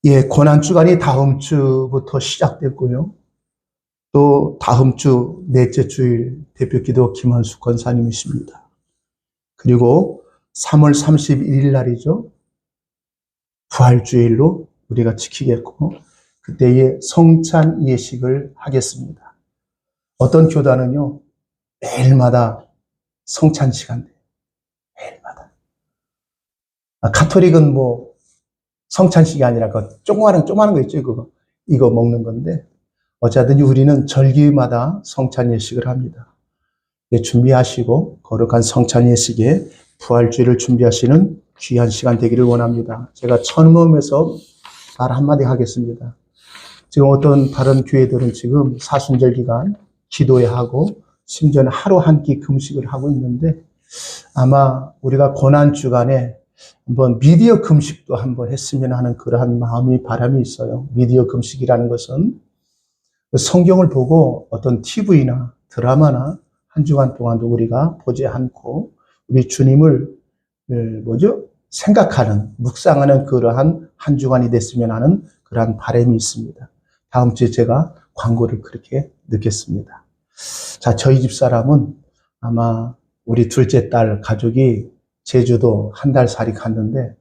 예, 고난주간이 다음 주부터 시작됐고요. 또 다음 주 넷째 주일 대표기도 김한숙 권사님이십니다. 그리고 3월 31일 날이죠. 부활주일로 우리가 지키겠고 그때에 성찬 예식을 하겠습니다. 어떤 교단은요, 매일마다 성찬 시간, 매일마다. 가톨릭은 뭐 성찬식이 아니라 그 조그마한 거 있죠, 이거 먹는 건데, 어쨌든 우리는 절기마다 성찬 예식을 합니다. 예, 준비하시고 거룩한 성찬 예식에 부활주의를 준비하시는 귀한 시간 되기를 원합니다. 제가 천음에서 말 한마디 하겠습니다. 지금 어떤 다른 교회들은 지금 사순절 기간 기도회 하고 심지어는 하루 한 끼 금식을 하고 있는데, 아마 우리가 고난주간에 한번 미디어 금식도 한번 했으면 하는 그러한 바람이 있어요. 미디어 금식이라는 것은 성경을 보고 어떤 TV나 드라마나 한 주간 동안도 우리가 보지 않고 우리 주님을 생각하는, 묵상하는 그러한 한 주간이 됐으면 하는 그러한 바람이 있습니다. 다음 주에 제가 광고를 그렇게 넣겠습니다. 자, 저희 집 사람은 아마 우리 둘째 딸 가족이 제주도 한 달 살이 갔는데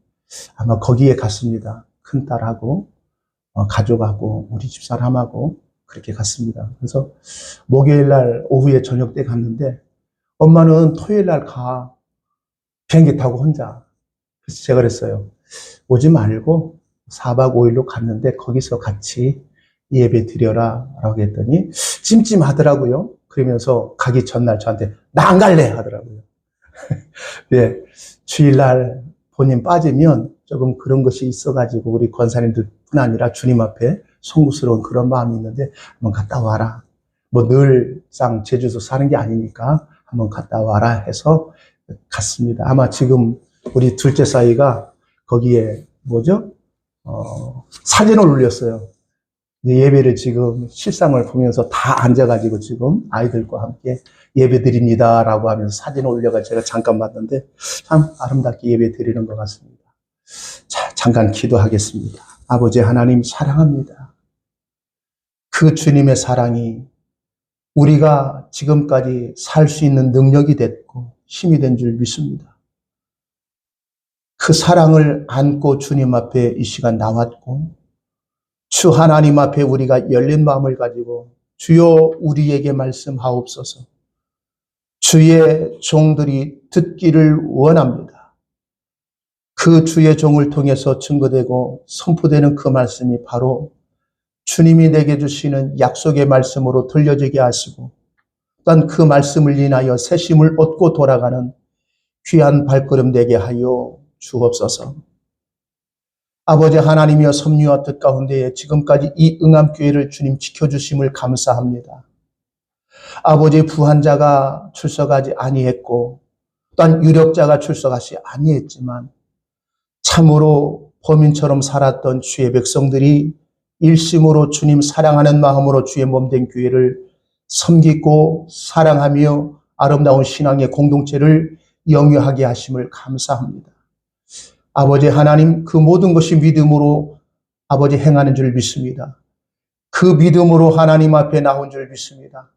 아마 거기에 갔습니다. 큰 딸하고 가족하고 우리 집 사람하고 그렇게 갔습니다. 그래서 목요일 날 오후에 저녁 때 갔는데 엄마는 토요일 날 가. 비행기 타고 혼자. 그래서 제가 그랬어요. 오지 말고 4박 5일로 갔는데 거기서 같이 예배 드려라 라고 했더니 찜찜하더라고요. 그러면서 가기 전날 저한테 나 안 갈래 하더라고요. 네, 주일날 본인 빠지면 조금 그런 것이 있어가지고 우리 권사님들뿐 아니라 주님 앞에 송구스러운 그런 마음이 있는데 한번 갔다 와라. 뭐 늘상 제주도 사는 게 아니니까 한번 갔다 와라 해서 갔습니다. 아마 지금 우리 둘째 사이가 거기에 사진을 올렸어요. 예배를 지금 실상을 보면서 다 앉아가지고 지금 아이들과 함께 예배 드립니다라고 하면서 사진을 올려가지고 제가 잠깐 봤는데 참 아름답게 예배 드리는 것 같습니다. 자, 잠깐 기도하겠습니다. 아버지 하나님 사랑합니다. 그 주님의 사랑이 우리가 지금까지 살 수 있는 능력이 됐고 힘이 된 줄 믿습니다. 그 사랑을 안고 주님 앞에 이 시간 나왔고 주 하나님 앞에 우리가 열린 마음을 가지고 주여 우리에게 말씀하옵소서. 주의 종들이 듣기를 원합니다. 그 주의 종을 통해서 증거되고 선포되는 그 말씀이 바로 주님이 내게 주시는 약속의 말씀으로 들려지게 하시고 또한 그 말씀을 인하여 새심을 얻고 돌아가는 귀한 발걸음 되게 하여 주옵소서. 아버지 하나님이여 섭리와 뜻 가운데에 지금까지 이 응암교회를 주님 지켜주심을 감사합니다. 아버지 부한자가 출석하지 아니했고 또한 유력자가 출석하지 아니했지만 참으로 범인처럼 살았던 주의 백성들이 일심으로 주님 사랑하는 마음으로 주의 몸된 교회를 섬기고 사랑하며 아름다운 신앙의 공동체를 영위하게 하심을 감사합니다. 아버지 하나님 그 모든 것이 믿음으로 아버지 행하는 줄 믿습니다. 그 믿음으로 하나님 앞에 나온 줄 믿습니다.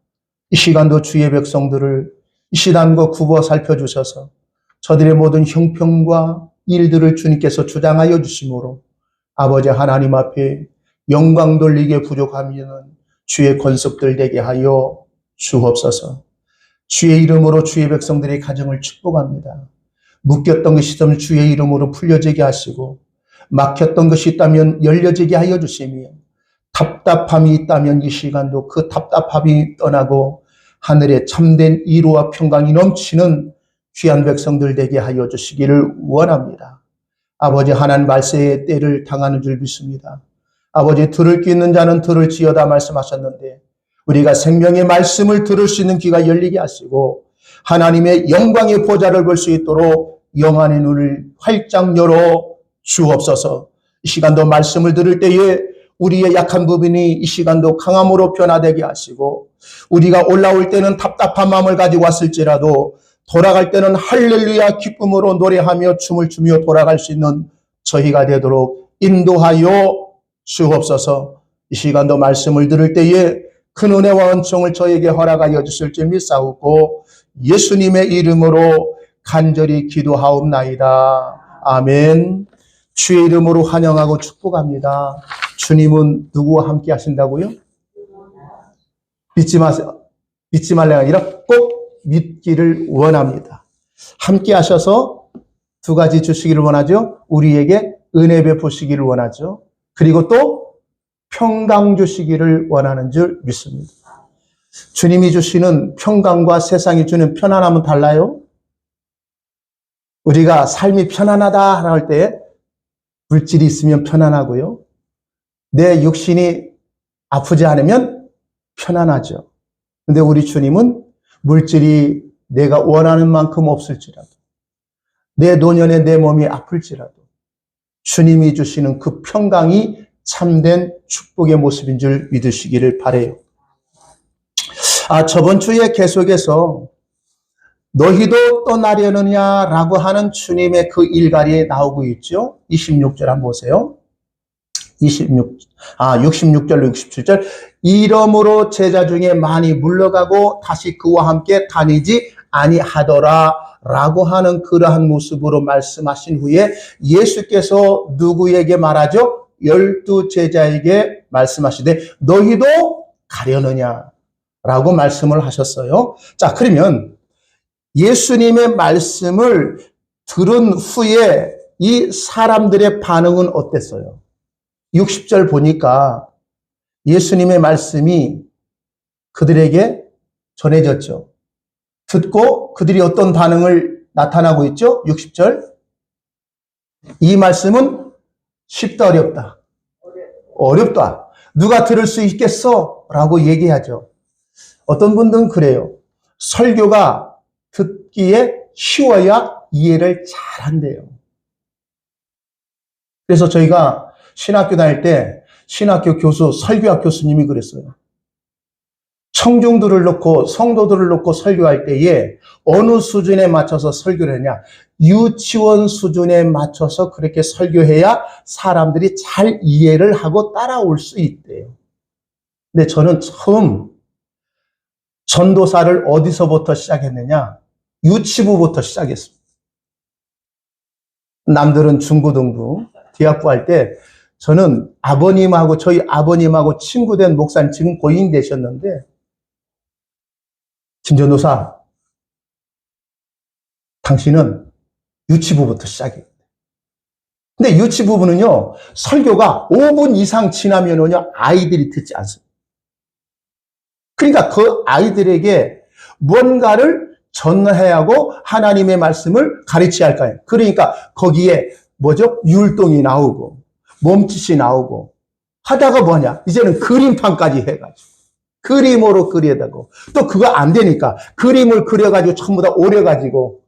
이 시간도 주의 백성들을 이 시단과 굽어 살펴주셔서 저들의 모든 형편과 일들을 주님께서 주장하여 주심으로 아버지 하나님 앞에 영광 돌리게 부족하면 주의 권속들 되게 하여 주옵소서. 주의 이름으로 주의 백성들의 가정을 축복합니다. 묶였던 것이 있다면 주의 이름으로 풀려지게 하시고 막혔던 것이 있다면 열려지게 하여 주시며 답답함이 있다면 이 시간도 그 답답함이 떠나고 하늘에 참된 이루와 평강이 넘치는 귀한 백성들 되게 하여 주시기를 원합니다. 아버지 하나님 말세의 때를 당하는 줄 믿습니다. 아버지 들을 귀 있는 자는 들을지어다 말씀하셨는데 우리가 생명의 말씀을 들을 수 있는 귀가 열리게 하시고 하나님의 영광의 보좌를 볼 수 있도록 영안의 눈을 활짝 열어 주옵소서. 이 시간도 말씀을 들을 때에 우리의 약한 부분이 이 시간도 강함으로 변화되게 하시고 우리가 올라올 때는 답답한 마음을 가지고 왔을지라도 돌아갈 때는 할렐루야 기쁨으로 노래하며 춤을 추며 돌아갈 수 있는 저희가 되도록 인도하여 주옵소서. 이 시간도 말씀을 들을 때에 큰 은혜와 은총을 저에게 허락하여 주실 줄 믿사오고 예수님의 이름으로 간절히 기도하옵나이다. 아멘. 주의 이름으로 환영하고 축복합니다. 주님은 누구와 함께 하신다고요? 믿지 마세요. 믿지 말래가 아니라 꼭 믿기를 원합니다. 함께 하셔서 두 가지 주시기를 원하죠. 우리에게 은혜 베푸시기를 원하죠. 그리고 또 평강 주시기를 원하는 줄 믿습니다. 주님이 주시는 평강과 세상이 주는 편안함은 달라요. 우리가 삶이 편안하다 할 때 물질이 있으면 편안하고요. 내 육신이 아프지 않으면 편안하죠. 근데 우리 주님은 물질이 내가 원하는 만큼 없을지라도, 내 노년에 내 몸이 아플지라도 주님이 주시는 그 평강이 참된 축복의 모습인 줄 믿으시기를 바라요. 저번 주에 계속해서 너희도 떠나려느냐라고 하는 주님의 그 일갈이 나오고 있죠. 26절 한번 보세요. 66절로 67절. 이러므로 제자 중에 많이 물러가고 다시 그와 함께 다니지 아니하더라 라고 하는 그러한 모습으로 말씀하신 후에 예수께서 누구에게 말하죠? 12 제자에게 말씀하시되 너희도 가려느냐 라고 말씀을 하셨어요. 자, 그러면 예수님의 말씀을 들은 후에 이 사람들의 반응은 어땠어요? 60절 보니까 예수님의 말씀이 그들에게 전해졌죠. 듣고 그들이 어떤 반응을 나타나고 있죠? 60절. 이 말씀은 쉽다, 어렵다? 어렵다. 누가 들을 수 있겠어? 라고 얘기하죠. 어떤 분들은 그래요. 설교가 듣기에 쉬워야 이해를 잘한대요. 그래서 저희가 신학교 다닐 때 신학교 교수, 설교학 교수님이 그랬어요. 청중들을 놓고 성도들을 놓고 설교할 때에 어느 수준에 맞춰서 설교를 하냐? 유치원 수준에 맞춰서 그렇게 설교해야 사람들이 잘 이해를 하고 따라올 수 있대요. 근데 저는 처음 전도사를 어디서부터 시작했느냐? 유치부부터 시작했습니다. 남들은 중고등부, 대학부 할 때 저는 저희 아버님하고 친구된 목사님, 지금 고인 되셨는데, 김전도사, 당신은 유치부부터 시작해요. 근데 유치부부는요, 설교가 5분 이상 지나면은요, 아이들이 듣지 않습니다. 그러니까 그 아이들에게 뭔가를 전해야 하고 하나님의 말씀을 가르쳐야 할까요? 그러니까 거기에 율동이 나오고 몸짓이 나오고 하다가 뭐냐? 이제는 그림판까지 해가지고 그림으로 그려야 되고 또 그거 안 되니까 그림을 그려가지고 전부 다 오려가지고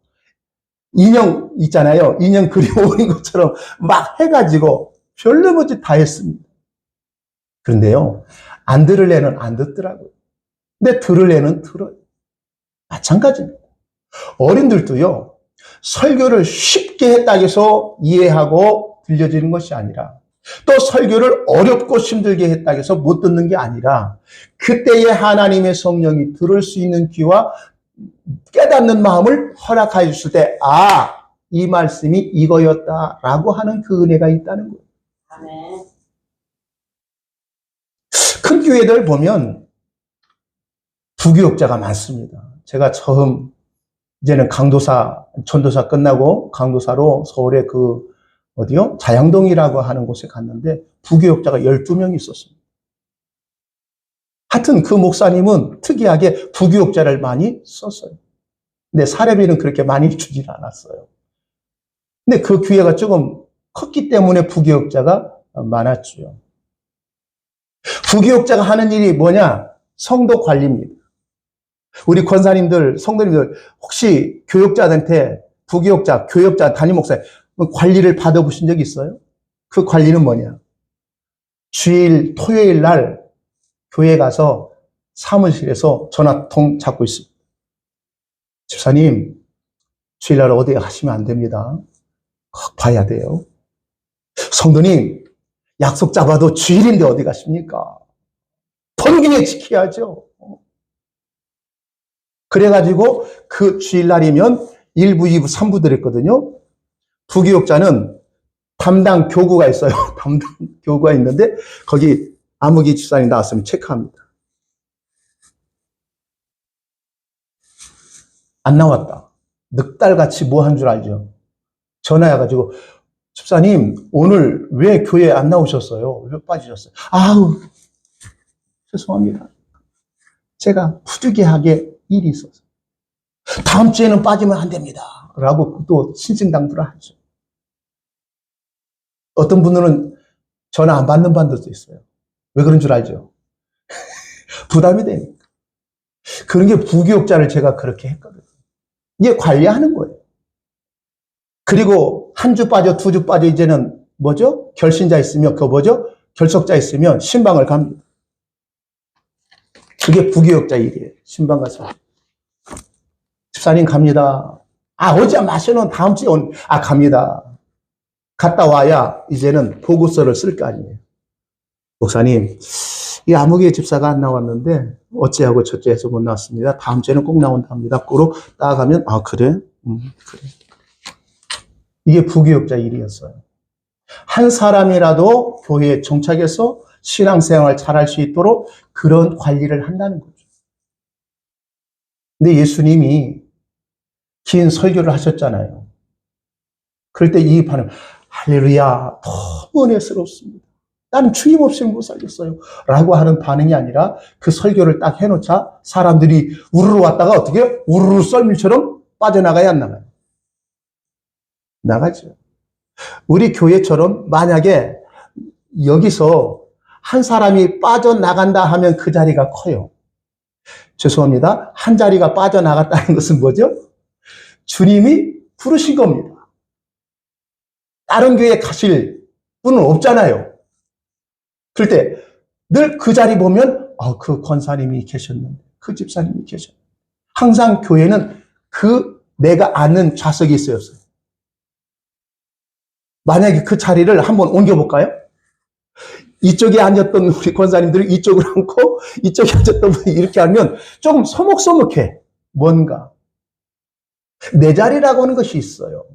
인형 있잖아요. 인형 그림 오린 것처럼 막 해가지고 별로 짓 다 했습니다. 그런데요, 안 들을 애는 안 듣더라고요. 근데 들을 애는 들어요. 마찬가지입니다. 어른들도요, 설교를 쉽게 했다고 해서 이해하고 들려지는 것이 아니라 또 설교를 어렵고 힘들게 했다고 해서 못 듣는 게 아니라 그때의 하나님의 성령이 들을 수 있는 귀와 깨닫는 마음을 허락하여 주실 때 이 말씀이 이거였다라고 하는 그 은혜가 있다는 거예요. 아멘. 큰 교회들 보면 부교육자가 많습니다. 제가 처음 이제는 전도사 끝나고 강도사로 서울의 자양동이라고 하는 곳에 갔는데 부교육자가 12명이 있었습니다. 하여튼 그 목사님은 특이하게 부교육자를 많이 썼어요. 근데 사례비는 그렇게 많이 주질 않았어요. 근데 그 교회가 조금 컸기 때문에 부교육자가 많았죠. 부교육자가 하는 일이 뭐냐? 성도 관리입니다. 우리 권사님들, 성도님들 혹시 교육자한테 부교육자, 교육자, 담임 목사 관리를 받아보신 적 있어요? 그 관리는 뭐냐? 주일, 토요일 날 교회 가서 사무실에서 전화통 잡고 있습니다. 집사님, 주일날 어디 가시면 안 됩니다. 꼭 봐야 돼요. 성도님, 약속 잡아도 주일인데 어디 가십니까? 번기에 지켜야죠. 그래가지고 그 주일날이면 1부, 2부, 3부 들었거든요. 부교육자는 담당 교구가 있어요. 담당 교구가 있는데 거기 아무개 집사님 나왔으면 체크합니다. 안 나왔다. 늑달같이 뭐 한 줄 알죠? 전화해가지고 집사님 오늘 왜 교회 안 나오셨어요? 왜 빠지셨어요? 아우 죄송합니다. 제가 부득이하게 일이 있어서 다음 주에는 빠지면 안 됩니다. 라고 또 신신당부를 하죠. 어떤 분들은 전화 안 받는 반들도 있어요. 왜 그런 줄 알죠? 부담이 되니까. 그런 게 부교육자를 제가 그렇게 했거든요. 이게 관리하는 거예요. 그리고 한 주 빠져, 두 주 빠져, 이제는 뭐죠? 결신자 있으면, 그거 뭐죠? 결석자 있으면 신방을 갑니다. 그게 부교육자 일이에요. 신방 가서. 집사님 갑니다. 아, 오지 마시는 다음 주에 갑니다. 갔다 와야 이제는 보고서를 쓸 거 아니에요. 목사님, 이 아무개 집사가 안 나왔는데 어째하고 저째해서 못 나왔습니다. 다음 주에는 꼭 나온답니다. 꼬로 따가면 그래? 그래. 이게 부교육자 일이었어요. 한 사람이라도 교회에 정착해서 신앙생활 잘할 수 있도록 그런 관리를 한다는 거죠. 근데 예수님이 긴 설교를 하셨잖아요. 그럴 때 이 반응, 할렐루야, 너무 은혜스럽습니다. 나는 주님 없이는 못 살겠어요. 라고 하는 반응이 아니라 그 설교를 딱 해놓자 사람들이 우르르 왔다가 어떻게 우르르 썰물처럼 빠져나가야 안 나가요? 나가죠. 우리 교회처럼 만약에 여기서 한 사람이 빠져나간다 하면 그 자리가 커요. 죄송합니다. 한 자리가 빠져나갔다는 것은 뭐죠? 주님이 부르신 겁니다. 다른 교회에 가실 분은 없잖아요. 그럴 때 늘 그 자리 보면 그 권사님이 계셨는데, 그 집사님이 계셨는데, 항상 교회는 그 내가 아는 좌석이 있어요. 만약에 그 자리를 한번 옮겨볼까요? 이쪽에 앉았던 우리 권사님들이 이쪽으로 앉고 이쪽에 앉았던 분이 이렇게 하면 조금 서먹서먹해. 뭔가 내 자리라고 하는 것이 있어요.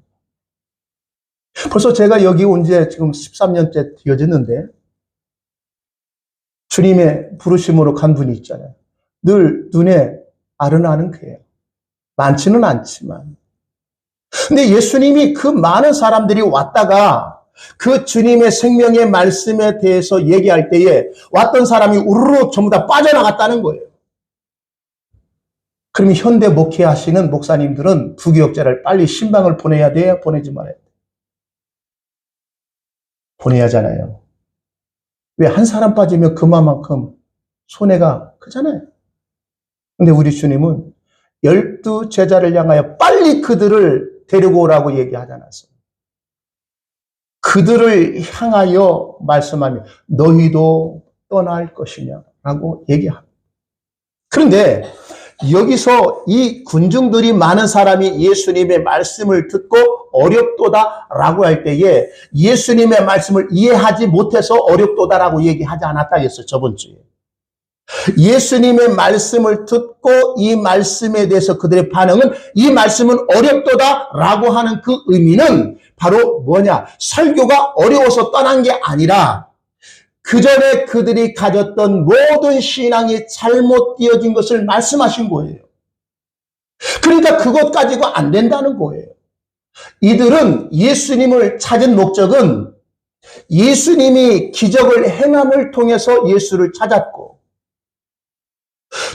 벌써 제가 여기 온 지 지금 13년째 되어졌는데 주님의 부르심으로 간 분이 있잖아요. 늘 눈에 아른아는 그예요. 많지는 않지만. 근데 예수님이 그 많은 사람들이 왔다가 그 주님의 생명의 말씀에 대해서 얘기할 때에 왔던 사람이 우르르 전부 다 빠져나갔다는 거예요. 그러면 현대 목회하시는 목사님들은 부교육자를 빨리 신방을 보내야 돼요? 보내지 말아야 돼요? 보내야 하잖아요. 왜 한 사람 빠지면 그만큼 손해가 크잖아요. 근데 우리 주님은 12 제자를 향하여 빨리 그들을 데리고 오라고 얘기하지 않았어요. 그들을 향하여 말씀하며 너희도 떠날 것이냐 라고 얘기합니다. 그런데 여기서 이 군중들이 많은 사람이 예수님의 말씀을 듣고 어렵도다라고 할 때에 예수님의 말씀을 이해하지 못해서 어렵도다라고 얘기하지 않았다겠어요. 저번 주에. 예수님의 말씀을 듣고 이 말씀에 대해서 그들의 반응은 이 말씀은 어렵도다라고 하는 그 의미는 바로 뭐냐? 설교가 어려워서 떠난 게 아니라 그 전에 그들이 가졌던 모든 신앙이 잘못되어진 것을 말씀하신 거예요. 그러니까 그것 가지고 안 된다는 거예요. 이들은 예수님을 찾은 목적은 예수님이 기적을 행함을 통해서 예수를 찾았고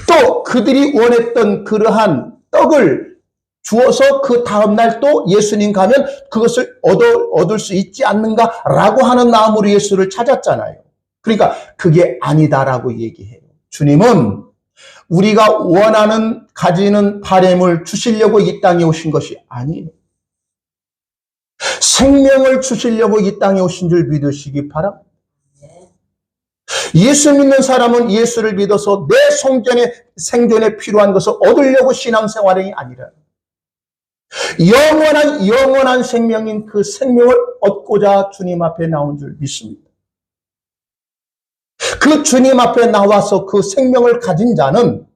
또 그들이 원했던 그러한 떡을 주어서 그 다음날 또 예수님 가면 그것을 얻을 수 있지 않는가라고 하는 마음으로 예수를 찾았잖아요. 그러니까 그게 아니다라고 얘기해요. 주님은 우리가 원하는 가지는 바램을 주시려고 이 땅에 오신 것이 아니에요. 생명을 주시려고 이 땅에 오신 줄 믿으시기 바랍니다. 예수 믿는 사람은 예수를 믿어서 내 생존에 필요한 것을 얻으려고 신앙생활이 아니라 영원한 생명인 그 생명을 얻고자 주님 앞에 나온 줄 믿습니다. 그 주님 앞에 나와서 그 생명을 가진 자는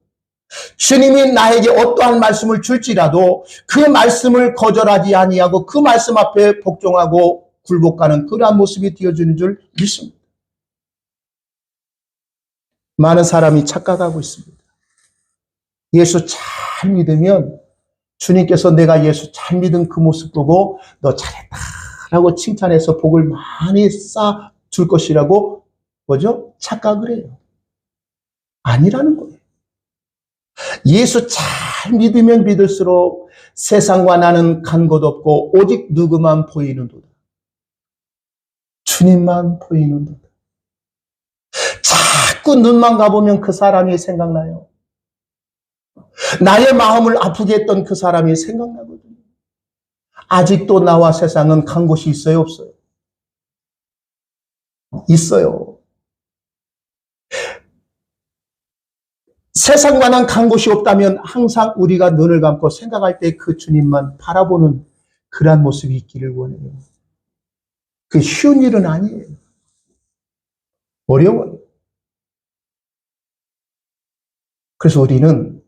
주님이 나에게 어떠한 말씀을 줄지라도 그 말씀을 거절하지 아니하고 그 말씀 앞에 복종하고 굴복하는 그러한 모습이 되어주는 줄 믿습니다. 많은 사람이 착각하고 있습니다. 예수 잘 믿으면 주님께서 내가 예수 잘 믿은 그 모습 보고 너 잘했다 라고 칭찬해서 복을 많이 쌓아 줄 것이라고 뭐죠? 착각을 해요. 아니라는 거예요. 예수 잘 믿으면 믿을수록 세상과 나는 간 곳 없고 오직 누구만 보이는도다. 주님만 보이는도다. 자꾸 눈만 가보면 그 사람이 생각나요. 나의 마음을 아프게 했던 그 사람이 생각나거든요. 아직도 나와 세상은 간 곳이 있어요, 없어요? 있어요. 세상과는 간 곳이 없다면 항상 우리가 눈을 감고 생각할 때 그 주님만 바라보는 그러한 모습이 있기를 원해요. 그 쉬운 일은 아니에요. 어려워요. 그래서 우리는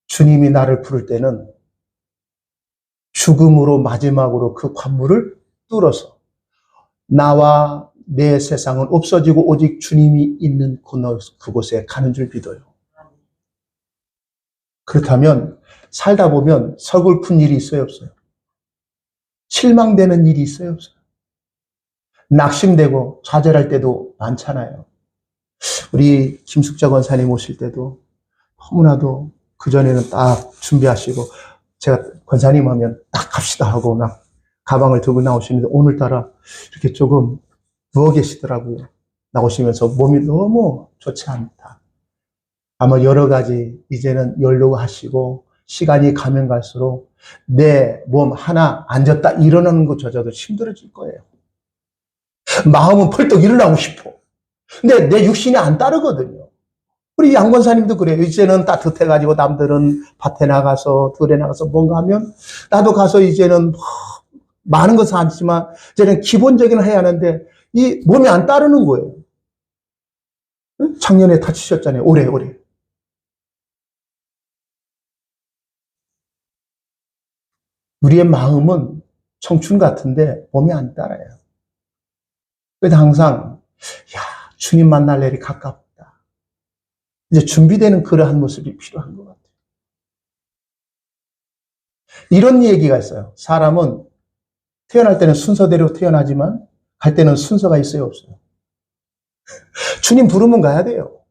주님이 나를 부를 때는 죽음으로 마지막으로 그 관문을 뚫어서 나와 내 세상은 없어지고 오직 주님이 있는 그곳에 가는 줄 믿어요. 그렇다면 살다 보면 서글픈 일이 있어요, 없어요? 실망되는 일이 있어요, 없어요? 낙심되고 좌절할 때도 많잖아요. 우리 김숙자 권사님 오실 때도 너무나도 그전에는 딱 준비하시고 제가 권사님 하면 딱 갑시다 하고 막 가방을 들고 나오시는데 오늘따라 이렇게 조금 누워 계시더라고요. 나오시면서 몸이 너무 좋지 않다. 아마 여러 가지 이제는 연로가 하시고 시간이 가면 갈수록 내 몸 하나 앉았다 일어나는 것조차도 힘들어질 거예요. 마음은 펄떡 일어나고 싶어. 근데 내 육신이 안 따르거든요. 우리 양 권사님도 그래요. 이제는 따뜻해가지고 남들은 밭에 나가서 들에 나가서 뭔가 하면 나도 가서 이제는 많은 것은 않지만 이제는 기본적인 해야 하는데 이 몸이 안 따르는 거예요. 작년에 다치셨잖아요. 올해. 우리의 마음은 청춘 같은데 몸이 안 따라요. 그래서 항상 주님 만날 날이 가깝다. 이제 준비되는 그러한 모습이 필요한 것 같아요. 이런 얘기가 있어요. 사람은 태어날 때는 순서대로 태어나지만 갈 때는 순서가 있어요, 없어요? 주님 부르면 가야 돼요.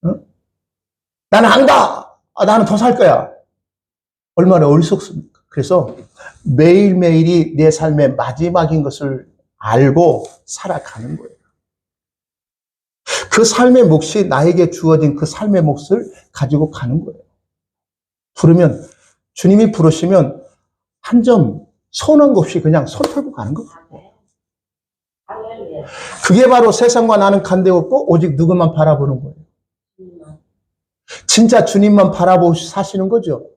응? 나는 안 가! 나는 더 살 거야. 얼마나 어리석습니까? 그래서 매일매일이 내 삶의 마지막인 것을 알고 살아가는 거예요. 그 삶의 몫이 나에게 주어진 그 삶의 몫을 가지고 가는 거예요. 부르면, 주님이 부르시면 한 점 서운한 거 없이 그냥 손 털고 가는 거예요. 그게 바로 세상과 나는 간데 없고 오직 누구만 바라보는 거예요. 진짜 주님만 바라보고 사시는 거죠.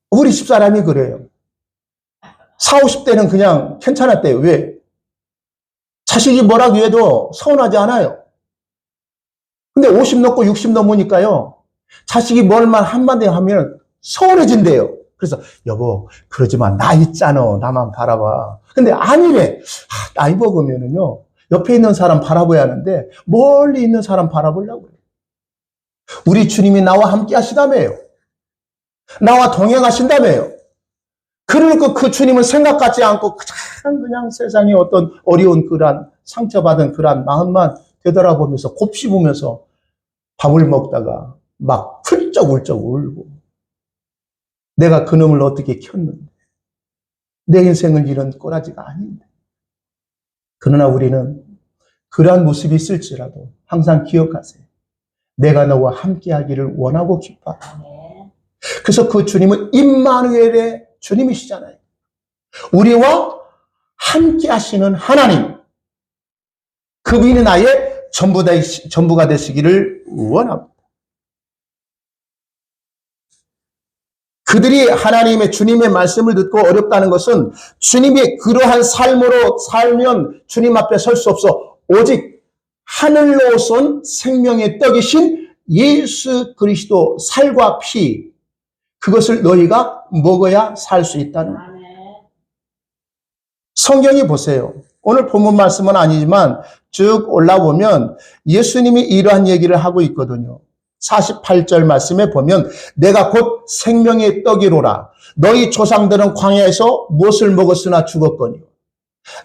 우리 집사람이 그래요. 40, 50대는 그냥 괜찮았대요. 왜? 자식이 뭐라고 해도 서운하지 않아요. 근데 50 넘고 60 넘으니까요. 자식이 뭘만 한마디 하면 서운해진대요. 그래서 여보 그러지 마. 나 있잖아. 나만 바라봐. 근데 아니래. 나이 먹으면은요. 옆에 있는 사람 바라봐야 하는데 멀리 있는 사람 바라보려고 해요. 우리 주님이 나와 함께 하시다며요. 나와 동행하신다며요. 그러니까 그 주님을 생각하지 않고 그냥 세상에 어떤 어려운 그런 상처받은 그런 마음만 되돌아보면서 곱씹으면서 밥을 먹다가 막 훌쩍훌쩍 울고 내가 그놈을 어떻게 켰는데 내 인생은 이런 꼬라지가 아닌데. 그러나 우리는 그러한 모습이 있을지라도 항상 기억하세요. 내가 너와 함께하기를 원하고 기뻐하라. 그래서 그 주님은 임마누엘의 주님이시잖아요. 우리와 함께 하시는 하나님. 그분이 나의 전부가 되시기를 원합니다. 그들이 하나님의 주님의 말씀을 듣고 어렵다는 것은 주님이 그러한 삶으로 살면 주님 앞에 설 수 없어. 오직 하늘로 쏜 생명의 떡이신 예수 그리스도 살과 피, 그것을 너희가 먹어야 살 수 있다는 거예요. 성경이 보세요. 오늘 본문 말씀은 아니지만 쭉 올라보면 예수님이 이러한 얘기를 하고 있거든요. 48절 말씀에 보면 내가 곧 생명의 떡이로라. 너희 조상들은 광야에서 무엇을 먹었으나 죽었거니와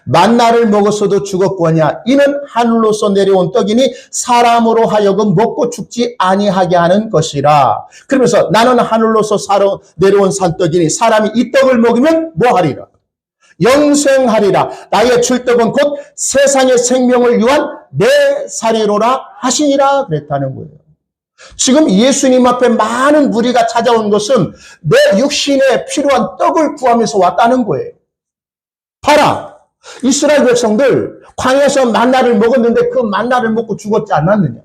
만나를 먹었어도 죽었거냐. 이는 하늘로서 내려온 떡이니 사람으로 하여금 먹고 죽지 아니하게 하는 것이라. 그러면서 나는 하늘로서 내려온 산떡이니 사람이 이 떡을 먹으면 뭐하리라? 영생하리라. 나의 출떡은 곧 세상의 생명을 위한 내 살이로라 하시니라 그랬다는 거예요. 지금 예수님 앞에 많은 무리가 찾아온 것은 내 육신에 필요한 떡을 구하면서 왔다는 거예요. 봐라. 이스라엘 백성들 광야에서 만나를 먹었는데 그 만나를 먹고 죽었지 않았느냐.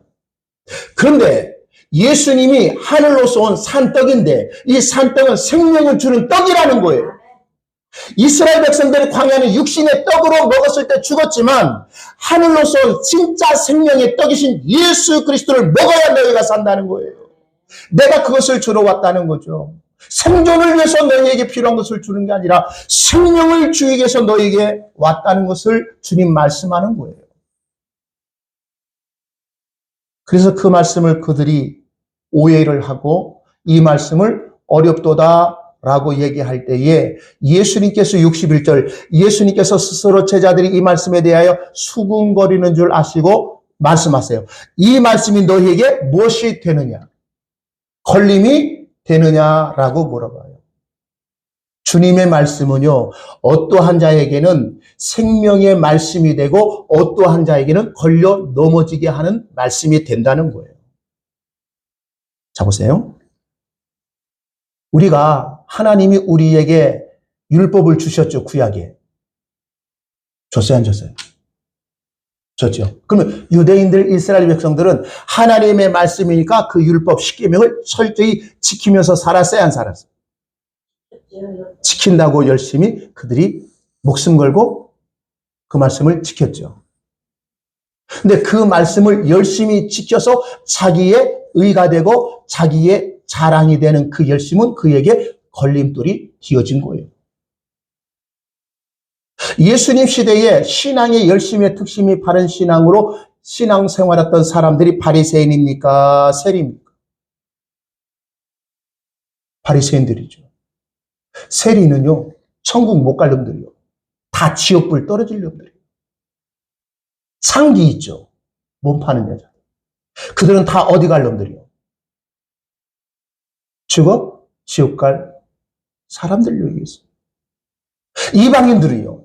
그런데 예수님이 하늘로서 온 산떡인데 이 산떡은 생명을 주는 떡이라는 거예요. 이스라엘 백성들이 광야는 육신의 떡으로 먹었을 때 죽었지만 하늘로서 온 진짜 생명의 떡이신 예수 그리스도를 먹어야 너희가 산다는 거예요. 내가 그것을 주러 왔다는 거죠. 생존을 위해서 너희에게 필요한 것을 주는 게 아니라 생명을 주기 위해서 너희에게 왔다는 것을 주님 말씀하는 거예요. 그래서 그 말씀을 그들이 오해를 하고 이 말씀을 어렵도다 라고 얘기할 때에 예수님께서 61절 예수님께서 스스로 제자들이 이 말씀에 대하여 수군거리는 줄 아시고 말씀하세요. 이 말씀이 너희에게 무엇이 되느냐? 걸림이 되느냐라고 물어봐요. 주님의 말씀은요, 어떠한 자에게는 생명의 말씀이 되고 어떠한 자에게는 걸려 넘어지게 하는 말씀이 된다는 거예요. 자, 보세요. 우리가 하나님이 우리에게 율법을 주셨죠, 구약에. 줬어요, 안 줬어요? 줬죠. 그러면 유대인들, 이스라엘 백성들은 하나님의 말씀이니까 그 율법, 십계명을 철저히 지키면서 살았어요, 안 살았어요? 지킨다고 열심히 그들이 목숨 걸고 그 말씀을 지켰죠. 근데 그 말씀을 열심히 지켜서 자기의 의가 되고 자기의 자랑이 되는 그 열심은 그에게 걸림돌이 뒤어진 거예요. 예수님 시대에 신앙의 열심의 특심이 바른 신앙으로 신앙생활했던 사람들이 바리새인입니까? 세리입니까? 바리새인들이죠. 세리는요, 천국 못 갈 놈들이요. 다 지옥불 떨어질 놈들이에요. 상기 있죠. 몸 파는 여자. 그들은 다 어디 갈 놈들이요? 지옥 갈 사람들 여기 있어요. 이방인들은요,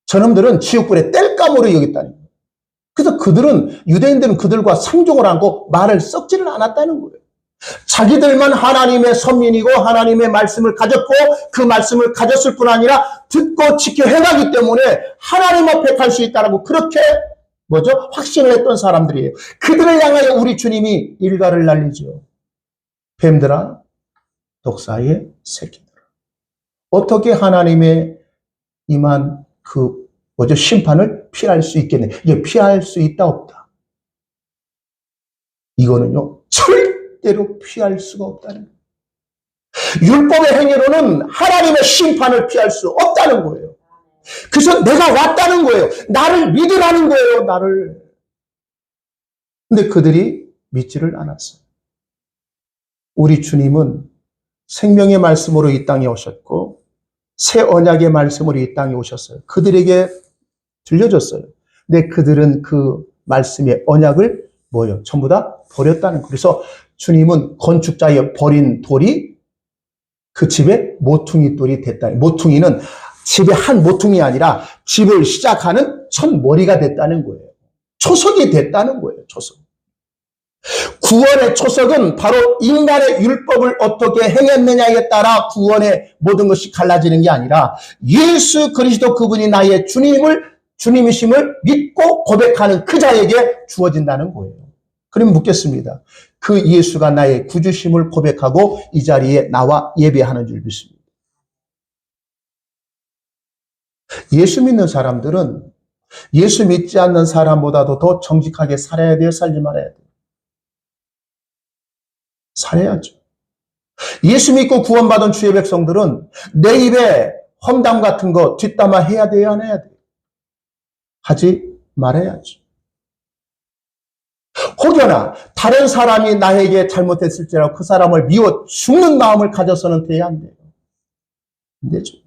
저놈들은 지옥불에 땔감으로 여겼다는 거예요. 그래서 그들은, 유대인들은 그들과 상종을 하고 말을 썩지를 않았다는 거예요. 자기들만 하나님의 선민이고 하나님의 말씀을 가졌고 그 말씀을 가졌을 뿐 아니라 듣고 지켜 행하기 때문에 하나님 앞에 갈 수 있다라고 그렇게 확신을 했던 사람들이에요. 그들을 향하여 우리 주님이 일가를 날리죠. 뱀들아, 독사의 새끼들아. 어떻게 하나님의 임한 심판을 피할 수 있겠네. 이게 피할 수 있다, 없다. 이거는요, 절대로 피할 수가 없다는 거예요. 율법의 행위로는 하나님의 심판을 피할 수 없다는 거예요. 그래서 내가 왔다는 거예요. 나를 믿으라는 거예요, 나를. 근데 그들이 믿지를 않았어요. 우리 주님은 생명의 말씀으로 이 땅에 오셨고 새 언약의 말씀으로 이 땅에 오셨어요. 그들에게 들려줬어요. 근데 그들은 그 말씀의 언약을 전부 다 버렸다는 거예요. 그래서 주님은 건축자의 버린 돌이 그 집의 모퉁이 돌이 됐다. 모퉁이는 집의 한 모퉁이 아니라 집을 시작하는 첫 머리가 됐다는 거예요. 초석이 됐다는 거예요. 초석. 구원의 초석은 바로 인간의 율법을 어떻게 행했느냐에 따라 구원의 모든 것이 갈라지는 게 아니라 예수 그리스도 그분이 나의 주님이심을 믿고 고백하는 그 자에게 주어진다는 거예요. 그럼 묻겠습니다. 그 예수가 나의 구주심을 고백하고 이 자리에 나와 예배하는 줄 믿습니다. 예수 믿는 사람들은 예수 믿지 않는 사람보다도 더 정직하게 살아야 돼요? 살지 말아야 돼요? 살아야죠. 예수 믿고 구원받은 주의 백성들은 내 입에 험담 같은 거 뒷담화 해야 돼요? 안 해야 돼요? 하지 말아야죠. 혹여나 다른 사람이 나에게 잘못했을지라도 그 사람을 미워 죽는 마음을 가져서는 돼야 안 돼요. 안 되죠.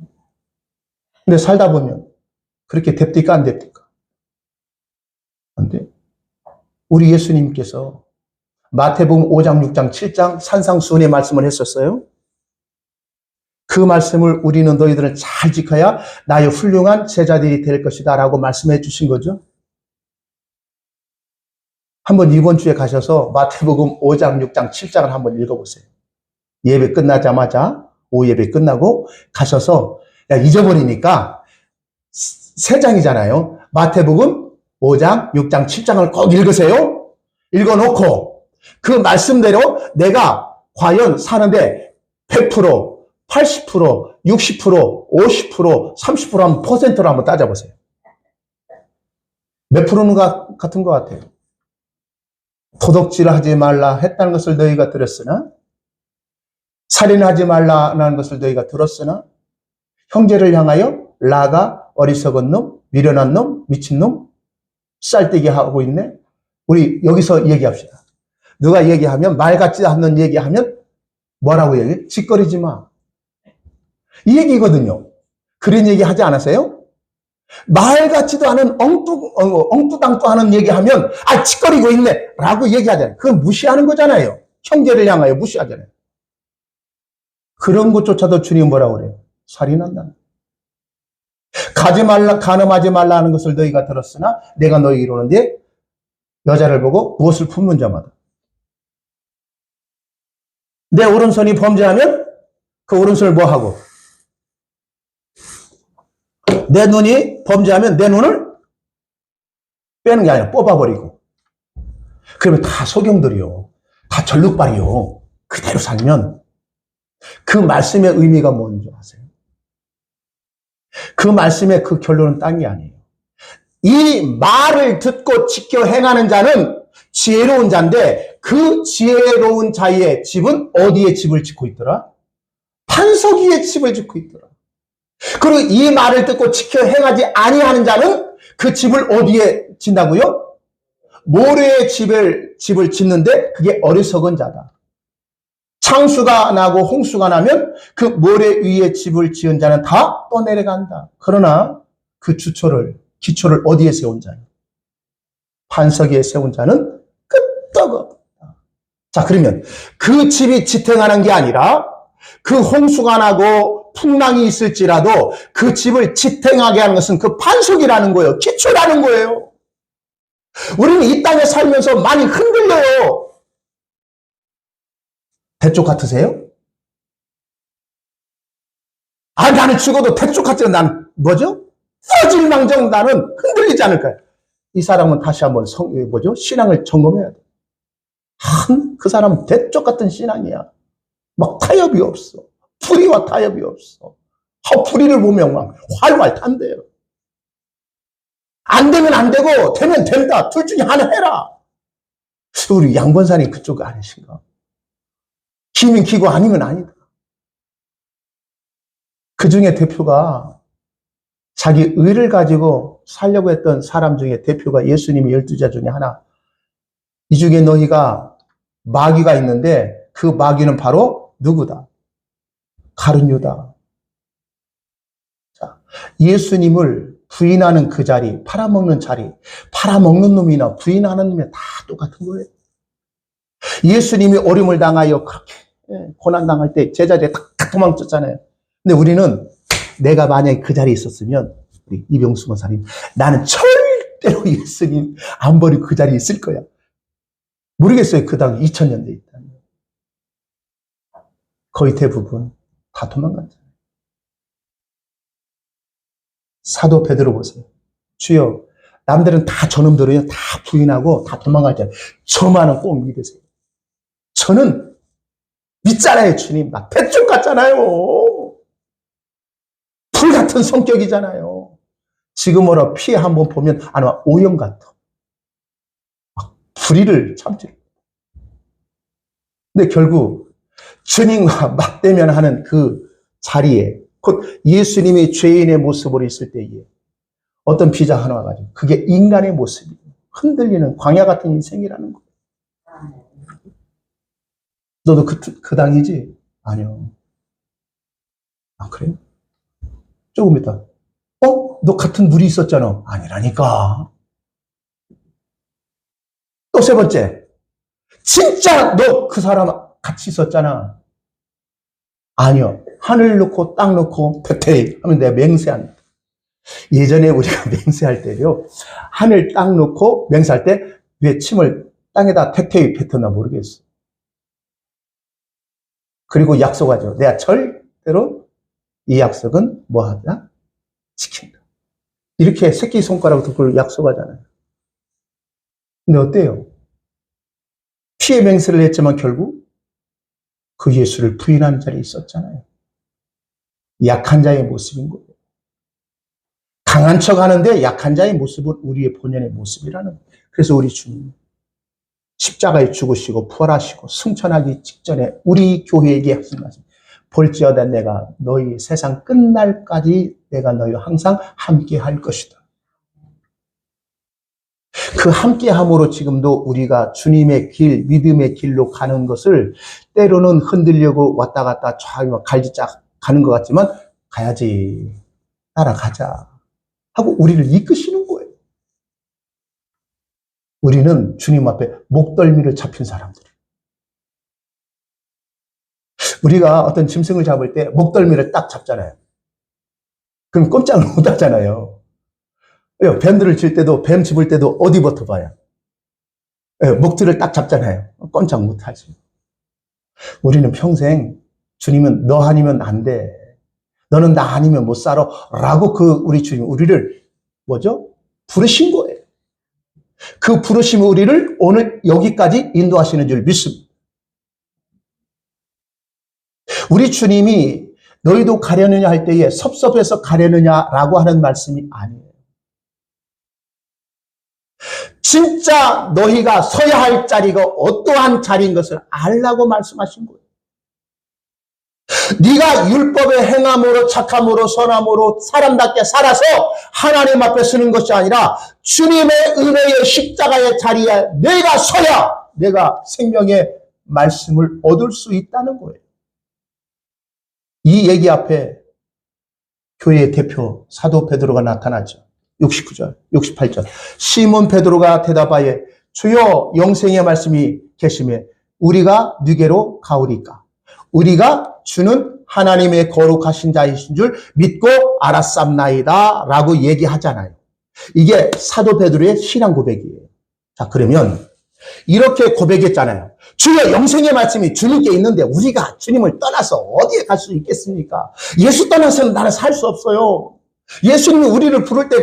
근데 살다 보면 그렇게 됩니까? 안 됩니까? 안 돼요. 우리 예수님께서 마태복음 5장, 6장, 7장 산상수훈의 말씀을 했었어요. 그 말씀을 우리는 너희들은 잘 지켜야 나의 훌륭한 제자들이 될 것이다 라고 말씀해 주신 거죠. 한번 이번 주에 가셔서 마태복음 5장, 6장, 7장을 한번 읽어보세요. 예배 끝나자마자 오예배 끝나고 가셔서 야, 잊어버리니까 3장이잖아요. 마태복음 5장, 6장, 7장을 꼭 읽으세요. 읽어놓고 그 말씀대로 내가 과연 사는데 100%, 80%, 60%, 50%, 30% 한번 퍼센트로 한번 따져보세요. 몇 프로는 같은 것 같아요. 도덕질을 하지 말라 했다는 것을 너희가 들었으나, 살인하지 말라는 것을 너희가 들었으나, 형제를 향하여 라가 어리석은 놈, 미련한 놈, 미친 놈, 쌀떼기 하고 있네. 우리 여기서 얘기합시다. 누가 얘기하면, 말 같지 않는 얘기하면 뭐라고 얘기해? 짓거리지 마. 이 얘기거든요. 그런 얘기 하지 않았어요? 말 같지도 않은 엉뚱당ጡ 하는 얘기하면 짓거리고 있네 라고 얘기하잖아요. 그건 무시하는 거잖아요. 형제를 향하여 무시하잖아요. 그런 것조차도 주님 뭐라고 그래요? 살인한다. 간음하지 말라 하는 것을 너희가 들었으나 내가 너희 이루는데 여자를 보고 무엇을 품는 자마다 내 오른손이 범죄하면 그 오른손을 뭐 하고, 내 눈이 범죄하면 내 눈을 빼는 게 아니라 뽑아버리고. 그러면 다 소경들이요. 다 절룩발이요. 그대로 살면 그 말씀의 의미가 뭔지 아세요? 그 말씀의 그 결론은 딴 게 아니에요. 이 말을 듣고 지켜 행하는 자는 지혜로운 자인데 그 지혜로운 자의 집은 어디에 집을 짓고 있더라? 반석 위에 집을 짓고 있더라. 그리고 이 말을 듣고 지켜 행하지 아니하는 자는 그 집을 어디에 짓는다고요? 모래에 집을 짓는데 그게 어리석은 자다. 창수가 나고 홍수가 나면 그 모래 위에 집을 지은 자는 다 떠내려간다. 그러나 그 기초를 어디에 세운 자냐? 반석 위에 세운 자는 끄떡없다. 자, 그러면 그 집이 지탱하는 게 아니라 그 홍수가 나고 풍랑이 있을지라도 그 집을 지탱하게 하는 것은 그 반석이라는 거예요. 기초라는 거예요. 우리는 이 땅에 살면서 많이 흔들려요. 대쪽 같으세요? 나는 죽어도 대쪽 같지. 난 뭐죠? 써질망정 나는 흔들리지 않을까요? 이 사람은 다시 한번 신앙을 점검해야 돼. 그 사람은 대쪽 같은 신앙이야. 막 타협이 없어. 풀이와 타협이 없어. 풀이를 보면 막 활활 탄대요. 안 되면 안 되고 되면 된다. 둘 중에 하나 해라. 우리 양권사님 그쪽 아니신가? 기면 기고 아니면 아니다. 그 중에 대표가 자기 의를 가지고 살려고 했던 사람 중에 대표가 예수님의 12자 중에 하나. 이 중에 너희가 마귀가 있는데 그 마귀는 바로 누구다? 가룟유다. 자, 예수님을 부인하는 그 자리, 팔아먹는 자리, 팔아먹는 놈이나 부인하는 놈이 다 똑같은 거예요. 예수님이 어려움을 당하여 그렇게 고난당할 때 제자들이 다 도망쳤잖아요. 근데 우리는 내가 만약에 그 자리에 있었으면 우리 이병수 권사님, 나는 절대로 예수님 안 버리고 그 자리에 있을 거야. 모르겠어요. 그 당시 2000년대에 있다면. 거의 대부분 다 도망갔잖아요. 사도 베드로 보세요. 주여, 남들은 다 저놈들은요, 다 부인하고 다 도망갔잖아요. 저만은 꼭 믿으세요. 저는 믿잖아요, 주님. 나 대충 같잖아요. 불 같은 성격이잖아요. 지금으로 피 한번 보면 아마 오염 같아. 막 불의를 참지. 근데 결국 주님과 맞대면하는 그 자리에 곧 예수님이 죄인의 모습으로 있을 때에 어떤 비자 하나 와가지고 그게 인간의 모습이에요. 흔들리는 광야 같은 인생이라는 거예요. 너도 그 당이지? 아니요. 아, 그래요? 조금 있다. 너 같은 물이 있었잖아. 아니라니까. 또 세 번째. 진짜 너 그 사람 같이 있었잖아. 아니요. 하늘 놓고 땅 놓고 태태이 하면 내가 맹세한다. 예전에 우리가 맹세할 때요. 하늘 땅 놓고 맹세할 때 왜 침을 땅에다 태태이 뱉었나 모르겠어. 그리고 약속하죠. 내가 절대로 이 약속은 뭐 하자? 지킨다. 이렇게 새끼손가락으로 그걸 약속하잖아요. 근데 어때요? 피해 맹세를 했지만 결국 그 예수를 부인하는 자리에 있었잖아요. 약한 자의 모습인 거예요. 강한 척 하는데 약한 자의 모습은 우리의 본연의 모습이라는 거예요. 그래서 우리 주님 십자가에 죽으시고 부활하시고 승천하기 직전에 우리 교회에게 하신 말씀, 볼지어다 내가 너희 세상 끝날까지 내가 너희와 항상 함께 할 것이다. 그 함께함으로 지금도 우리가 주님의 길, 믿음의 길로 가는 것을 때로는 흔들려고 왔다 갔다 좌우로 갈지짝 가는 것 같지만 가야지, 따라가자 하고 우리를 이끄시는 거예요. 우리는 주님 앞에 목덜미를 잡힌 사람들. 우리가 어떤 짐승을 잡을 때 목덜미를 딱 잡잖아요. 그럼 꼼짝을 못 하잖아요. 뱀들을 칠 때도, 뱀 집을 때도 어디부터 봐요? 목줄을 딱 잡잖아요. 꼼짝 못 하지. 우리는 평생 주님은 너 아니면 안 돼. 너는 나 아니면 못 살아. 라고 우리 주님, 우리를 뭐죠? 부르신 거예요. 그 부르심이 우리를 오늘 여기까지 인도하시는 줄 믿습니다. 우리 주님이 너희도 가려느냐 할 때에 섭섭해서 가려느냐라고 하는 말씀이 아니에요. 진짜 너희가 서야 할 자리가 어떠한 자리인 것을 알라고 말씀하신 거예요. 네가 율법의 행함으로 착함으로 선함으로 사람답게 살아서 하나님 앞에 서는 것이 아니라 주님의 은혜의 십자가의 자리에 내가 서야 내가 생명의 말씀을 얻을 수 있다는 거예요. 이 얘기 앞에 교회의 대표 사도 베드로가 나타나죠. 69절, 68절. 시몬 베드로가 대답하여 주여 영생의 말씀이 계시매 우리가 누게로 가오리까? 우리가 주는 하나님의 거룩하신 자이신 줄 믿고 알았삼나이다 라고 얘기하잖아요. 이게 사도 베드로의 신앙 고백이에요. 자, 그러면 이렇게 고백했잖아요. 주여 영생의 말씀이 주님께 있는데 우리가 주님을 떠나서 어디에 갈 수 있겠습니까? 예수 떠나서는 나는 살 수 없어요. 예수님이 우리를 부를 때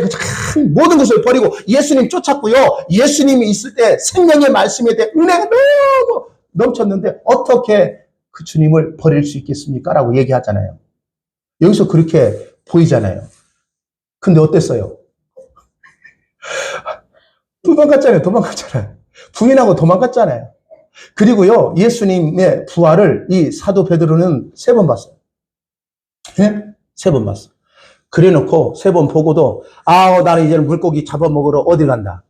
모든 것을 버리고 예수님 쫓았고요. 예수님이 있을 때 생명의 말씀에 대해 은혜가 너무 넘쳤는데 어떻게 그 주님을 버릴 수 있겠습니까? 라고 얘기하잖아요. 여기서 그렇게 보이잖아요. 근데 어땠어요? 도망갔잖아요. 부인하고 도망갔잖아요. 그리고요, 예수님의 부활을 이 사도 베드로는 3번 봤어요. 네? 3번 봤어. 그래 놓고 3번 보고도, 나는 이제는 물고기 잡아먹으러 어디 간다.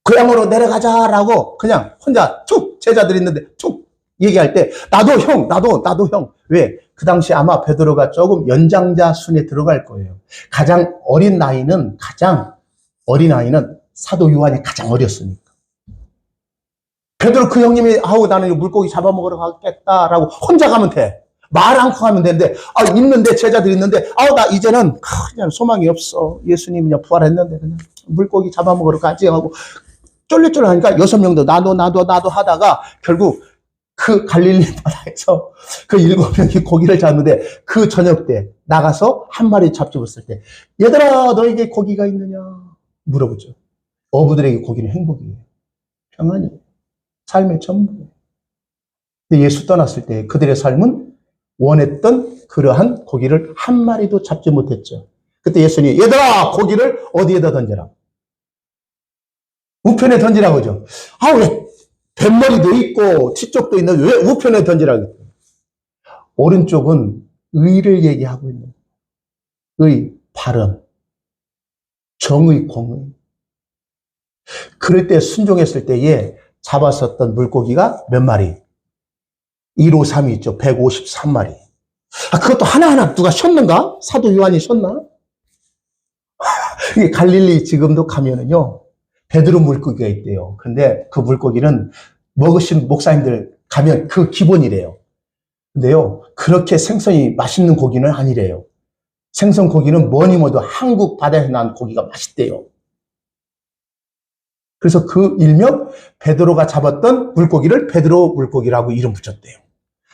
고향으로 내려가자라고 그냥 혼자 툭 제자들이 있는데 툭 얘기할 때, 나도 형. 왜? 그 당시 아마 베드로가 조금 연장자 순에 들어갈 거예요. 가장 어린 나이는 사도 요한이 가장 어렸으니까. 베드로 그 형님이 나는 물고기 잡아먹으러 가겠다라고 혼자 가면 돼. 말 않고 가면 되는데 있는데 제자들이 있는데 나 이제는 그냥 소망이 없어. 예수님이 그냥 부활했는데 그냥 물고기 잡아먹으러 가지 하고 쫄래쫄래 하니까 6명도 나도 하다가 결국 그 갈릴리 바다에서 그 7명이 고기를 잡는데 그 저녁 때 나가서 한 마리 잡집었을 때 얘들아 너에게 고기가 있느냐 물어보죠. 어부들에게 고기는 행복이에요. 평안이에요. 삶의 전부예요. 근데 예수 떠났을 때 그들의 삶은 원했던 그러한 고기를 한 마리도 잡지 못했죠. 그때 예수님이 얘들아 고기를 어디에다 던져라. 우편에 던지라고 하죠. 왜 뱃머리도 있고 뒤쪽도 있는데 왜 우편에 던지라고. 오른쪽은 의를 얘기하고 있는 의, 바른, 정의, 공의. 그럴 때 순종했을 때에 잡았었던 물고기가 몇 마리? 153이 있죠. 153마리. 그것도 하나하나 누가 쉬었는가? 사도 요한이 쉬었나? 이게 갈릴리 지금도 가면은요, 베드로 물고기가 있대요. 근데 그 물고기는 먹으신 목사님들 가면 그 기본이래요. 근데요, 그렇게 생선이 맛있는 고기는 아니래요. 생선 고기는 뭐니 뭐도 한국 바다에서 난 고기가 맛있대요. 그래서 그 일명 베드로가 잡았던 물고기를 베드로 물고기라고 이름 붙였대요.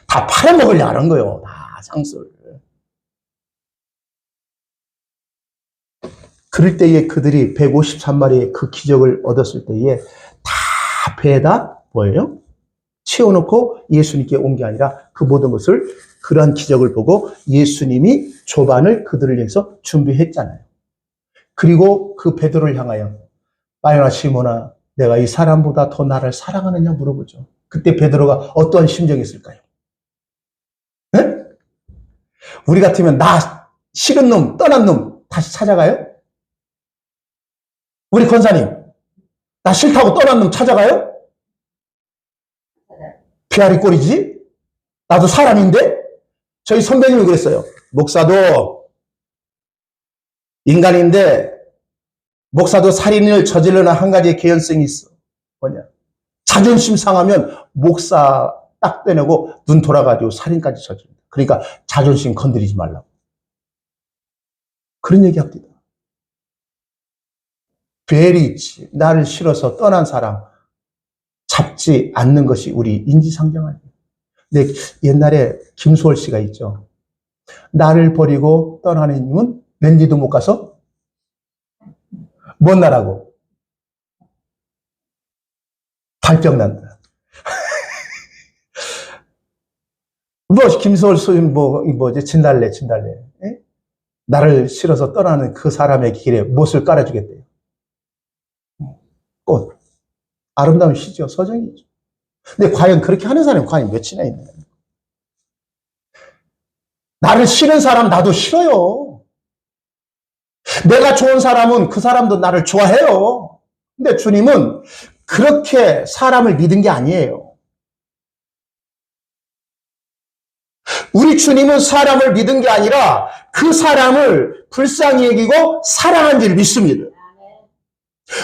다 팔아먹으려는 거예요. 다 상술. 그럴 때에 그들이 153마리의 그 기적을 얻었을 때에 다 배에다 뭐예요? 채워놓고 예수님께 온 게 아니라 그 모든 것을 그러한 기적을 보고 예수님이 조반을 그들을 위해서 준비했잖아요. 그리고 그 베드로를 향하여 바요나 시몬아 내가 이 사람보다 더 나를 사랑하느냐 물어보죠. 그때 베드로가 어떠한 심정이 있을까요? 네? 우리 같으면 나 싫은 놈 떠난 놈 다시 찾아가요? 우리 권사님 나 싫다고 떠난 놈 찾아가요? 비아리 꼴이지? 나도 사람인데? 저희 선배님이 그랬어요. 목사도 인간인데 목사도 살인을 저지르는 한 가지의 개연성이 있어. 뭐냐? 자존심 상하면 목사 딱 떼내고 눈 돌아가지고 살인까지 저지른다. 그러니까 자존심 건드리지 말라고. 그런 얘기 합니다. 베리 나를 싫어서 떠난 사람 잡지 않는 것이 우리 인지상정 아니에요. 근데 옛날에 김수월 씨가 있죠. 나를 버리고 떠나는 님은 랜디도 못 가서 뭔 나라고? 발병난다. 김수월 소인 뭐지? 진달래. 에? 나를 싫어서 떠나는 그 사람의 길에 못을 깔아주겠대요. 꽃. 아름다운 시죠. 서정이죠. 근데 과연 그렇게 하는 사람이 과연 몇이나 있나요? 나를 싫은 사람 나도 싫어요. 내가 좋은 사람은 그 사람도 나를 좋아해요. 근데 주님은 그렇게 사람을 믿은 게 아니에요. 우리 주님은 사람을 믿은 게 아니라 그 사람을 불쌍히 여기고 사랑한 줄 믿습니다.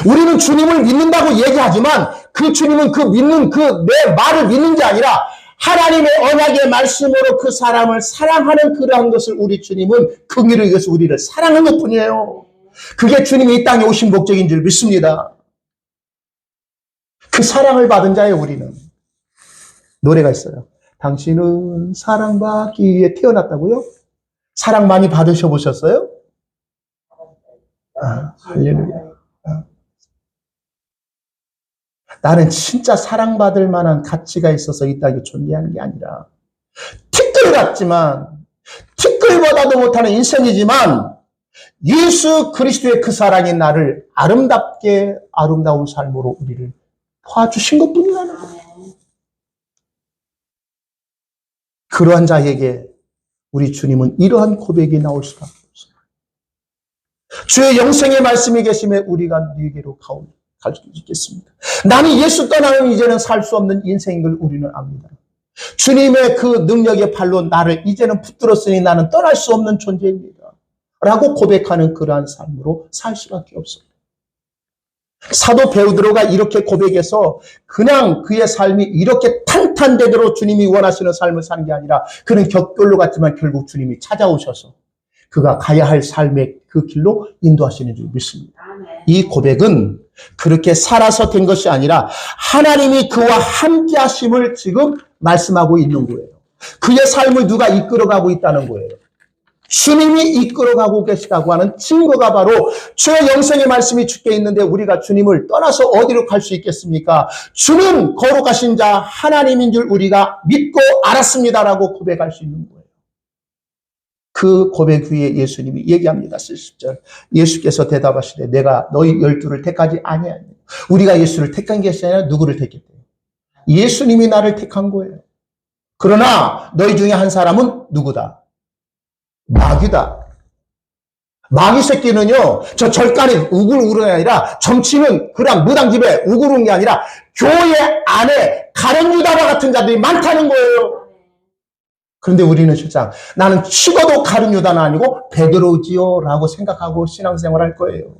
우리는 주님을 믿는다고 얘기하지만 그 주님은 그 믿는 내 말을 믿는 게 아니라 하나님의 언약의 말씀으로 그 사람을 사랑하는 그러한 것을 우리 주님은 긍휼을 위해서 우리를 사랑한 것뿐이에요. 그게 주님이 이 땅에 오신 목적인 줄 믿습니다. 그 사랑을 받은 자예요. 우리는. 노래가 있어요. 당신은 사랑받기 위해 태어났다고요? 사랑 많이 받으셔 보셨어요? 할렐루야. 나는 진짜 사랑받을 만한 가치가 있어서 이 땅에 존재하는 게 아니라 티끌 같지만 티끌보다도 못하는 인생이지만 예수 그리스도의 그 사랑이 나를 아름답게 아름다운 삶으로 우리를 도와주신 것뿐이라는 거예요. 그러한 자에게 우리 주님은 이러한 고백이 나올 수밖에 없어요. 주의 영생의 말씀이 계심에 우리가 네게로 갈 수 있겠습니다. 나는 예수 떠나면 이제는 살 수 없는 인생인 걸 우리는 압니다. 주님의 그 능력의 팔로 나를 이제는 붙들었으니 나는 떠날 수 없는 존재입니다. 라고 고백하는 그러한 삶으로 살 수밖에 없습니다. 사도 베드로가 이렇게 고백해서 그냥 그의 삶이 이렇게 탄탄대대로 주님이 원하시는 삶을 사는 게 아니라 그는 격돌로 갔지만 결국 주님이 찾아오셔서 그가 가야 할 삶의 그 길로 인도하시는 줄 믿습니다. 이 고백은 그렇게 살아서 된 것이 아니라 하나님이 그와 함께 하심을 지금 말씀하고 있는 거예요. 그의 삶을 누가 이끌어가고 있다는 거예요. 주님이 이끌어가고 계시다고 하는 증거가 바로 주의 영생의 말씀이 주께 있는데 우리가 주님을 떠나서 어디로 갈 수 있겠습니까? 주는 거룩하신 자 하나님인 줄 우리가 믿고 알았습니다라고 고백할 수 있는 거예요. 그 고백 위에 예수님이 얘기합니다. 70절. 예수께서 대답하시되 내가 너희 12를 택하지 아니하니. 우리가 예수를 택한 것이 아니라 누구를 택했대요? 예수님이 나를 택한 거예요. 그러나 너희 중에 한 사람은 누구다? 마귀다. 마귀 새끼는요, 저 절간에 우글우글한 게 아니라 정치는 그냥 무당집에 우글우글한 게 아니라 교회 안에 가룟 유다와 같은 자들이 많다는 거예요. 그런데 우리는 실상 나는 죽어도 가룟 유다는 아니고 베드로지요 라고 생각하고 신앙생활할 거예요.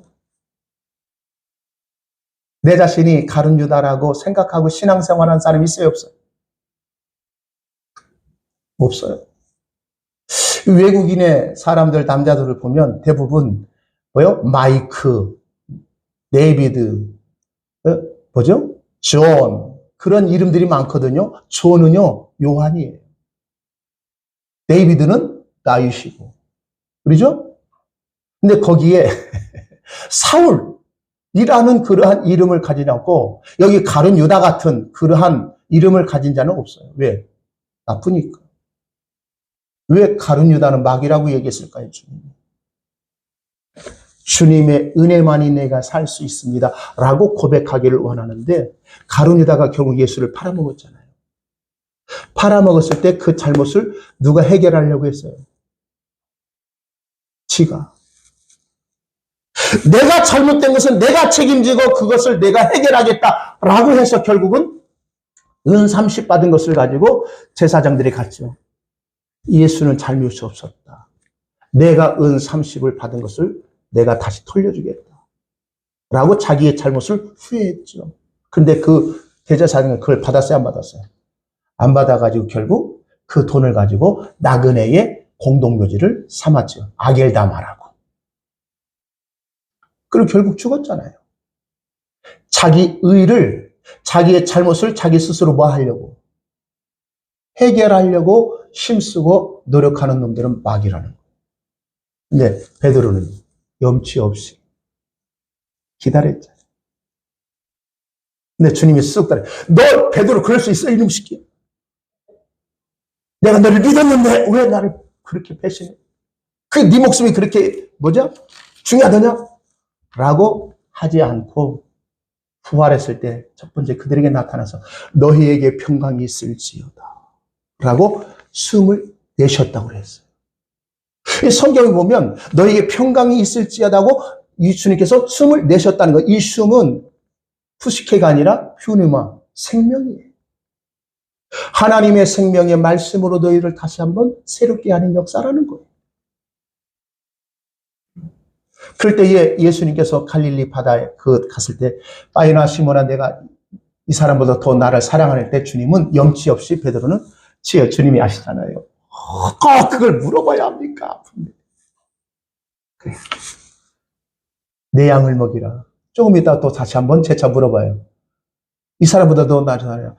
내 자신이 가룟 유다라고 생각하고 신앙생활하는 사람이 있어요, 없어요? 없어요. 외국인의 사람들, 남자들을 보면 대부분 뭐요? 마이크, 데이비드, 뭐죠? 존, 그런 이름들이 많거든요. 존은요, 요한이에요. 데이비드는 다윗이고, 그러죠? 근데 거기에 사울이라는 그러한 이름을 가지지 않고 여기 가룟 유다 같은 그러한 이름을 가진 자는 없어요. 왜? 나쁘니까. 왜 가룟 유다는 마귀라고 얘기했을까요, 주님이? 주님의 은혜만이 내가 살 수 있습니다. 라고 고백하기를 원하는데, 가룟 유다가 결국 예수를 팔아먹었잖아요. 팔아먹었을 때 그 잘못을 누가 해결하려고 했어요? 지가. 내가 잘못된 것은 내가 책임지고 그것을 내가 해결하겠다라고 해서 결국은 은 30 받은 것을 가지고 제사장들이 갔죠. 예수는 잘못이 없었다. 내가 은 30을 받은 것을 내가 다시 돌려주겠다. 라고 자기의 잘못을 후회했죠. 근데 그 대제사장은 그걸 받았어요, 안 받았어요? 안 받아가지고 결국 그 돈을 가지고 나그네의 공동묘지를 삼았죠. 아겔다마라고. 그리고 결국 죽었잖아요. 자기 의를, 자기의 잘못을 자기 스스로 뭐 하려고? 해결하려고 힘쓰고 노력하는 놈들은 마귀라는 거예요. 근데 베드로는 염치 없이 기다렸잖아요. 근데 주님이 쓱 따라, 너 베드로 그럴 수 있어? 이놈 새끼. 내가 너를 믿었는데 왜 나를 그렇게 배신해? 네 목숨이 그렇게 뭐죠? 중요하더냐? 라고 하지 않고 부활했을 때 첫 번째 그들에게 나타나서 너희에게 평강이 있을지어다 라고 숨을 내쉬었다고 그랬어요. 성경에 보면 너희에게 평강이 있을지어다고 이 주님께서 숨을 내셨다는 거. 이 숨은 푸시케가 아니라 휴니마, 생명이에요. 하나님의 생명의 말씀으로 너희를 다시 한번 새롭게 하는 역사라는 거예요. 그럴 때에 예수님께서 갈릴리 바다에 갔을 때 바이나 시몬아 내가 이 사람보다 더 나를 사랑할 때 주님은 염치 없이 베드로는 주님이 아시잖아요. 꼭 그걸 물어봐야 합니까? 그래. 내 양을 먹이라. 조금 이따 또 다시 한번 재차 물어봐요. 이 사람보다 더 나를 사랑해요.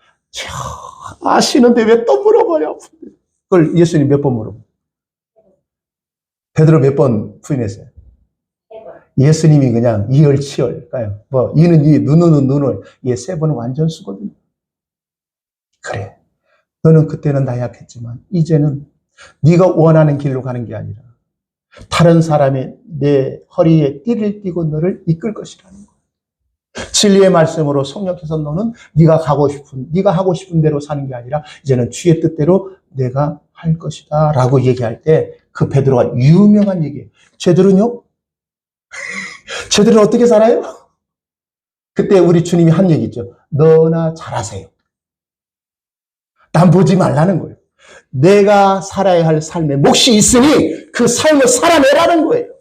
아시는데 왜 또 물어봐요? 그걸 예수님 몇 번 물어봐요? 베드로 몇 번 부인했어요? 예수님이 그냥 이열치열. 뭐, 이는 이, 눈은 눈을. 얘 세 번은 완전 쓰거든요. 그래. 너는 그때는 나약했지만, 이제는 네가 원하는 길로 가는 게 아니라, 다른 사람이 내 허리에 띠를 띠고 너를 이끌 것이라는 거야. 진리의 말씀으로 성령께서 너는 네가 하고 싶은 대로 사는 게 아니라, 이제는 주의 뜻대로 내가 할 것이다. 라고 얘기할 때, 그 베드로가 유명한 얘기예요. 쟤들은요? 쟤들은 어떻게 살아요? 그때 우리 주님이 한 얘기 있죠. 너나 잘하세요. 난 보지 말라는 거예요. 내가 살아야 할 삶에 몫이 있으니 그 삶을 살아내라는 거예요.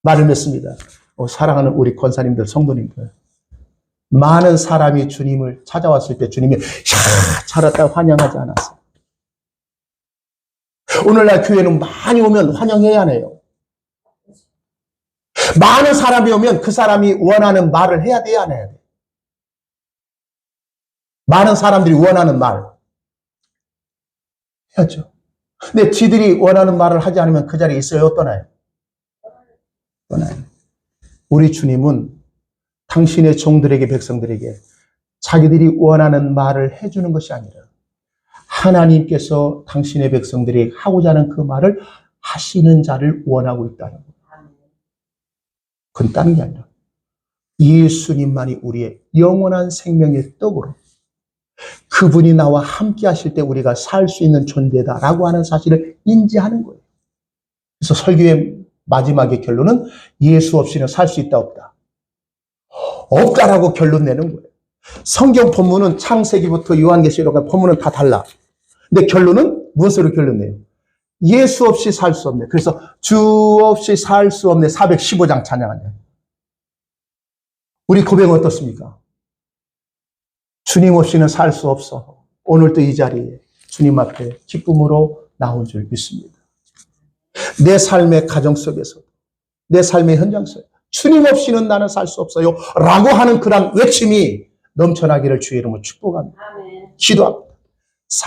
말을 맺습니다. 사랑하는 우리 권사님들, 성도님들. 많은 사람이 주님을 찾아왔을 때 주님이 잘했다 환영하지 않았어요. 오늘날 교회는 많이 오면 환영해야 해요. 많은 사람이 오면 그 사람이 원하는 말을 해야 돼야 안 해야 돼? 많은 사람들이 원하는 말 해야죠. 근데 지들이 원하는 말을 하지 않으면 그 자리에 있어요? 떠나요? 떠나요. 우리 주님은 당신의 종들에게, 백성들에게 자기들이 원하는 말을 해주는 것이 아니라 하나님께서 당신의 백성들이 하고자 하는 그 말을 하시는 자를 원하고 있다는 거예요. 그건 다른 게 아니라 예수님만이 우리의 영원한 생명의 떡으로 그분이 나와 함께 하실 때 우리가 살 수 있는 존재다라고 하는 사실을 인지하는 거예요. 그래서 설교의 마지막의 결론은 예수 없이는 살 수 있다 없다. 없다라고 결론 내는 거예요. 성경 본문은 창세기부터 요한계시록 본문은 다 달라. 근데 결론은 무엇으로 결론내요? 예수 없이 살 수 없네. 그래서 주 없이 살 수 없네. 415장 찬양하네. 우리 고백은 어떻습니까? 주님 없이는 살 수 없어. 오늘도 이 자리에 주님 앞에 기쁨으로 나온 줄 믿습니다. 내 삶의 가정 속에서, 내 삶의 현장 속에서 주님 없이는 나는 살 수 없어요 라고 하는 그런 외침이 넘쳐나기를 주의 이름으로 축복합니다. 기도합니다.